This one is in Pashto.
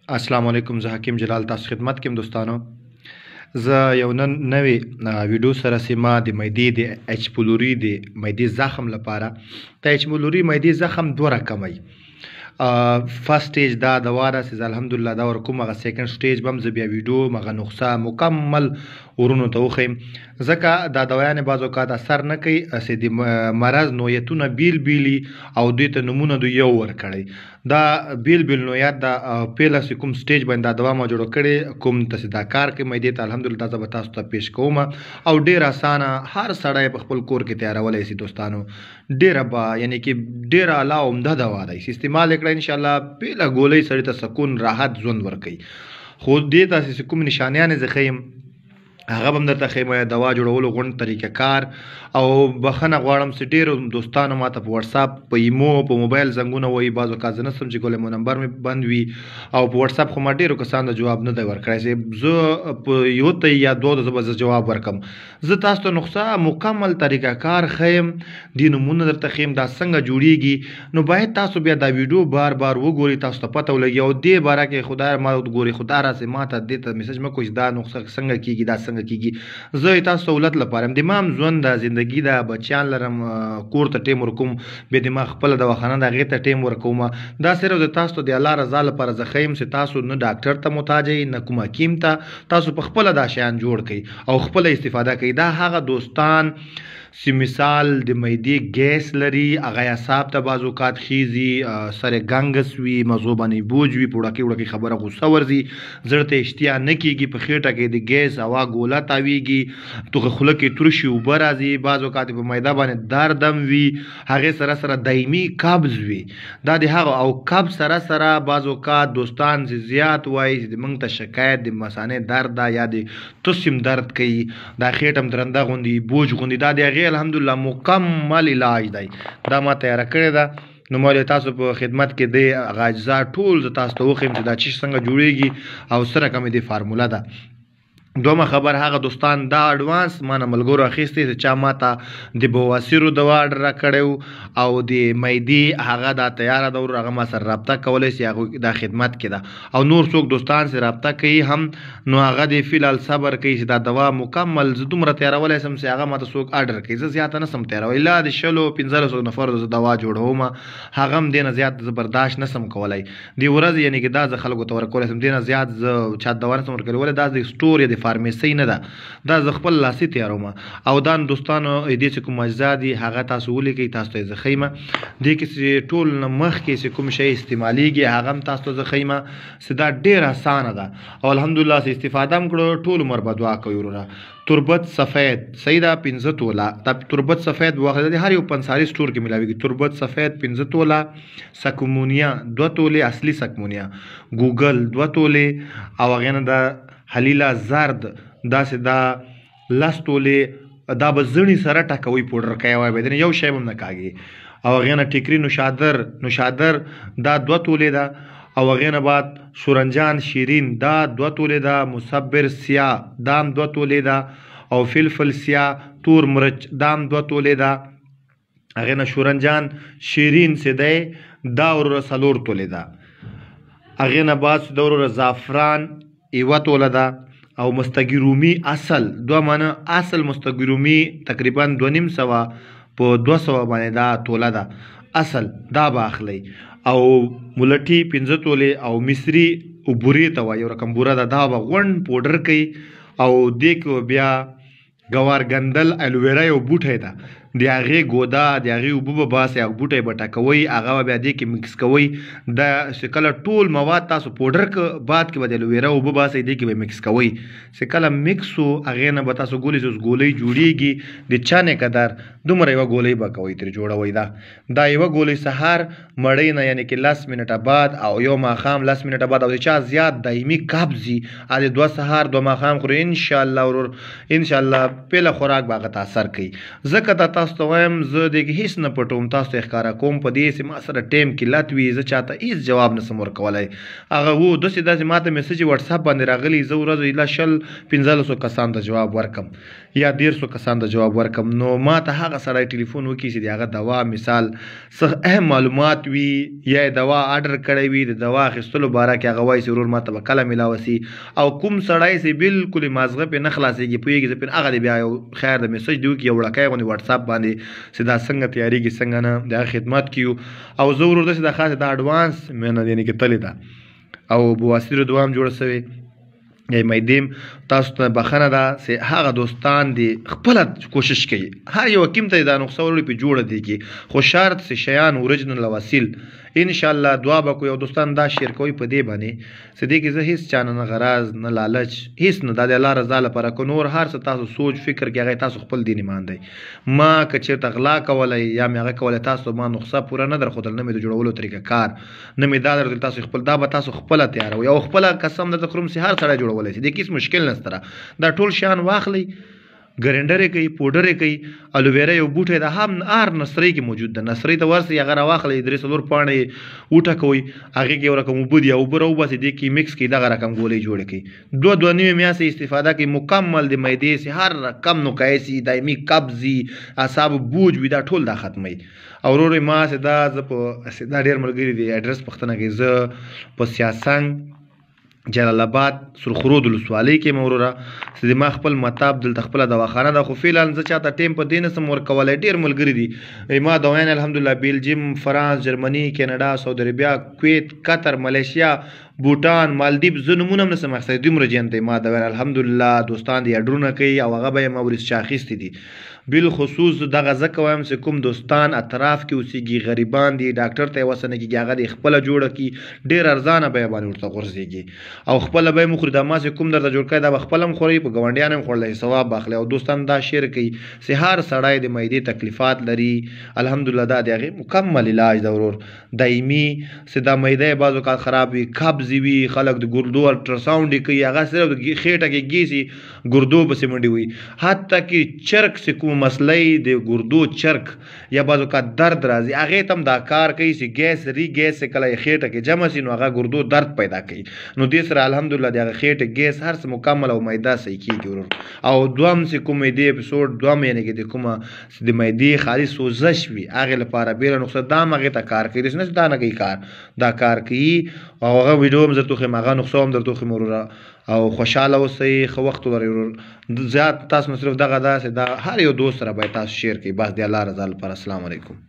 السلام علیکم. زه حکیم جلال تاسو خدمت کې دوستانو. زه یو نن نوې ویډیو سره سیما د معدې د ایچ پولوري د معدې زخم لپاره. د ایچ پولوري معدې زخم دوه رقمه فرست سټیج دا دوا ده چې الحمدلله دا ورکوم. هغه سیکنډ سټیج به هم زه بیا ویډیو هغه نسخه مکمل ورونو ته وښیم، ځکه دا دوايانې بعض اوقات اثر نه کوي چې د مرض نوعیتونه بیل بیلي او دوی ته نومونه دوی یو ورکړی. دا بیل بیل نوعیت دا پیله چې کوم سټیج باندې دا دوا ما جوړه کړې کوم ته چې دا کار کوي معدې ته الحمدلله دا زه به تاسو ته پیش کوم او ډېر اسانه هر سړی په خپل کور کې تیارولی شي دوستانو. ډېره به یعنې کې ډېره اعلی عمده دوا دی چې استعمال یې کړی انشاءالله پیله ګولۍ سړي ته سکون راحت ژوند ورکوي. خو دې ته چې کوم نشانیانې زه ښیم هغه به هم درته ښیم، دوا جوړولو غونډ طریقه کار او بخښنه غواړم چې ډېرو دوستانو ما ته په وټساپ په ایمو په موبایل زنګونه وایي، بعض اوقات زه نشم چې کولی مو نمبر مې بند وي او په وټساپ خو ما ډېرو کسانو ته جواب نه دی ورکړی چې زه په یو ته یا دوه ته زه جواب ورکړم. زه تاسو ته نسخه مکمل طریقه کار ښیم، دې نومونه درته ښیم دا څنګه جوړیږي. نو باید تاسو بیا دا ویډیو بار بار وګورئ، تاسو ته پته ولګي او دې باره کې خدای ما ګوري خدای راسې ما ته دې ته میسج مه کوئ چې دا نسخه څنګه کېږي دا څنګه کېږي. زه تاسو سہولت لپاره د ما هم ژوند د زندګي د بچیان لرم، کور ته ټیم ورکوم، بیا د ما خپله دواخانه د هغې ته ټیم ورکوم. دا صرف د تاسو د الله رضا لپاره زه ښیم چې تاسو نه ډاکټر ته محتاج یئ نه کوم حکیم ته، تاسو په خپله دا شیان جوړ کړئ او خپله استفاده کوئ. دا هغه دوستان چې مثال د معدې ګیس لري، هغه اعصاب ته بعض اوقات خیزي، سر ګنګس وي، مغزو باندې بوج وي، په وړکې وړکې خبره غوسه ورځي، زړه ته اشتها نه کېږي، په خېټه کې د ګیس هوا ګوله تاویږي، توغه خوله کې ترشي اوبه راځي، بعض اوقات په معده باندې درد هم وي، هغې سره سره دایمي قبض وي. دا د هغه او قبض سره سره بعض اوقات دوستان چې زیات وایي چې موږ ته شکایت د مثانې درد ده یا د تسم درد کوي، دا خېټه هم درنده غوندي بوج غوندي، دا د هغې الحمدلله مکمل علاج دی. دا ما تیاره کړې ده. نو ما تاسو په خدمت کې دی هغه اجزا ټول زه تاسو ته وښیم چې دا چیز څنګه جوړیږي او څه رقمې د فارموله ده. دومه خبر هغه دوستان دا اډوانس ما نه ملګرو اخیستی چې چا ما ته د بواسیرو دوا اډر راکړی او د معدې هغه دا تیاره ده هغه ما سره رابطه کولی شي، هغوی دا خدمت کې ده او نور څوک دوستان چې رابطه کوي هم نو هغه د فیلحال صبر کوي چې دا دوا مکمل زه دومره تیرولی سم چې هغه ما ته څوک اډر کوي. زه زیاته نسم تیرولی، لا د 1500 نفرو زه دوا جوړوم، هغه هم دې نه زیات زه برداشت نسم کولی د ورځې، یعنې کې دا زه خلکو ته ورکولی سم، دې نه زیات زه چا دوا نسم ورکولی، ولې دا د سټور یا د فارمیسۍ نه ده، دا زه خپل لاسي تیاروم. او دا دوستانو دې چې کوم اجزا دي هغه تاسو ولیکئ، تاسو ته یې زه ښیم. دې کې چې ټول نه مخکې چې کوم شی استعمالیږي هغه هم تاسو ته زه ښیم چې دا ډېره اسانه ده او الحمدلله چې استفاده هم کړو ټول عمر به دعا کوي. وروره تربت سفید صحیح ده 15 توله، دا تربت سفید واخله د هر یو پنساري سټور کې ملاویږي. تربت سفید 15 توله، سکمونیا 2 تولې اصلي سکمونیا، ګوګل 2 تولې او هغې نه د حلیله زرد داسې دا 10 تولې، دا به زړي سره ټکوي پوډر کوي وایي به یو شی به هم نه کاږي. او هغې نه ټیکري نوشادر دا 2 تولې ده او هغې نه بعد سورنجان شیرین دا 2 تولې ده، مصبر سیاه دا هم 2 تولې ده او فلفل سیاه تور مرچ دا هم 2 تولې ده. هغې نه شورنجان شیرین چې دی دا وروره 4 تولې ده. هغې نه بعد د وروره زعفران 1 توله ده او مستګي رومي اصل 2 مانه اصل مستګي رومي تقریبا 250 په 200 باندې دا توله ده اصل، دا به اخلئ. او ملټي 15 تولې او مصري بورې ته وایي یو رقم بوره ده، دا به غونډ پوډر کوي او دې کې بیا ګوار ګندل الویرا یو بوټی ده د هغې ګودا د هغې اوبه به باسئ، هغه بوټی به ټکوئ، هغه به بیا دې کې مکس کوئ. دا چې کله ټول مواد تاسو پوډر که بعد کې به د الویرا اوبه باسئ، دې کې به مکس کوئ. چې کله مکس و هغې نه به تاسو ګولۍ چې ګولۍ جوړیږي د چانې قدر دومره یوه ګولۍ به کوئ ترې جوړوئ. دا یوه ګولۍ سهار مړۍ نه یعنې کې 10 منټه بعد او یو ماښام 10 منټه بعد او د چا زیات دایمي قبض وي د 2 سهار 2 ماښام خوري انشاءالله ورور انشاءالله پیله خوراک به هغه ته اثر کوي. ځکه دا تاسو ته وایم زه دې هیڅ نه پټوم، تاسو ته ښکاره کوم په دې چې ما سره ټیم قلت وي زه چاته هیڅ جواب نسم ورکولی. هغه و داسې ما ته میسج وټساپ باندې راغلی زه ورځو ایله 1500 کسانو ته جواب ورکم یا 150 کسانو ته جواب ورکم. نو ما ته هغه سړی ټلیفون وکړي چې د هغه دوا مثال څه اهم معلومات وي یا دوا آرډر کړی وي، د دوا اخیستلو باره کې هغه وایي چې ورور ما ته به کله میلاوه سي، او کوم سړی چې بالکل مازغه پې نه خلاصېږي پوهېږي زه پې هغه دې بیا یو خیر د میسج دې وکړي یو وړکی غوندې وټساپ باندې چې دا څنګه تیارېږي څنګه نه د هغه خدمت کیو. او زه ورور داسې دا خاصه دا اډوانس مینه یعنې کې تلې ده او بواسیرو دوا هم جوړه سوې یا میدیم. تاسو ته بخښنه ده چې هغه دوستان دي خپله کوشش کوي هر یو حکیم ته دا نسخه وروړي پې جوړه دی کي، خو شرط چې شیان اوریجنل او اصیل انشاءالله دعا به کوي. او دوستان دا شیر کوي په دې باندې چې دې کې زه هېڅ چا نه غرض نه لالچ هېڅ نه، دا د الله رضا لپاره که نور هر څه تاسو سوچ فکر کې هغه تاسو خپل دین ایمان دی. ما که چېرته غلا کولی یا مې هغه کولی تاسو ما نسخه پوره نه درښودل، نه مې د جوړولو طریقه کار نه مې دا درښودل، تاسو خپل دا به تاسو خپله تیاروئ او خپله قسم درته خورم چې هر سړی جوړولی شي، دې کې هېڅ مشکل نشته. دا ټول شیان واخلئ، ګرینډر یې کوي، پوډر یې کوي، الوویرا یو بوټی ده هم هر نسرۍ کې موجود ده، نسرۍ ته ورسئ هغه راواخلئ 3-4 پاڼې یې وټکوئ، هغې کې یو رقم اوبه دي اوبه راوباسئ دې کې مکس کړئ، دغه رقم ګولۍ جوړې کړئ، 2-2.5 میاشتې استفاده کوي مکمل د معدې سي هر رقم نقایې سي دایمي قبض وي اعصابو بوج وي دا ټول دا ختموي. او ورور ما چې دا زه په دا ډېر ملګري دي اډرس پوښتنه کوي، زه په سیاسنګ جلال آباد سرخرود ولسوالۍ کې مې وروره چې ما خپل مطاب دلته خپله دواخانه ده، خو فعلا زه چاته ټیم په دې نسم ورکولی. ډېر ملګري دي ما دوايانې الحمدلله بیلجیم، فرانس، جرمني، کینیډا، سعودي عربیه، کویت، قطر، ملیشیا، بوټان، مالدیپ زه نومونه هم نسم اخیستی، دومره جین دی ما دوايان الحمدلله دوستان دي اډرونه کوي او هغه به یې ما ورسچه اخیستي دي. بالخصوص دغه ځکه وایم چې کوم دوستان اطراف کې اوسېږي غریبان دي ډاکټر ته یې وسه نه کېږي هغه دې خپله جوړه کړي ډېر ارزانه بیه باندې ورته غورځېږي او خپله به یې هم خوري. دا ما چې کوم درته جوړ کړی دا به خپله هم خورئ په ګاونډیان هم خوړلی ثواب به اخلي. او دوستان دا شیر کوي چې هر سړی د معدې تکلیفات لري الحمدلله دا د هغې مکمل علاج ده ورور دایمي چې دا معده یې بعض اوقات خراب وي قبض وي خلک د ګردو الټراساونډ یې کوي هغه صرف د خېټه کې ګیسي ګردو پسې منډې وي حتی کې چرک چې کوم مسله د ګردو چرک یا بعض اوقات درد راځي هغې ته هم دا کار کوي چې ګیس ګیس کله یې خېټه کې جمع شي نو هغه ګردو درد پیدا کوي نو دې سره الحمدلله د هغه خېټه ګیس هر څه مکمل او معده صحیح کېږي ورور. او دوم چې کومې دې اپیسوډ دوم یعنې کې د کومه د معدې خالي سوزش وي هغې لپاره بېله نسخه دا هم هغې ته کار کوي داسې نه چې دا نه کوي کار دا کار کوي او هغه ویډیو هم درته وښیم هغه نسخه هم درته وښیم وروره. او خوشحاله اوسئ ښه وخت ولرئ ورور. زیات تاسو نو صرف دغه دا چې دا هر یو دوست سره باید تاسو شیر کړئ بس د الله رضا لپاره. السلام علیکم.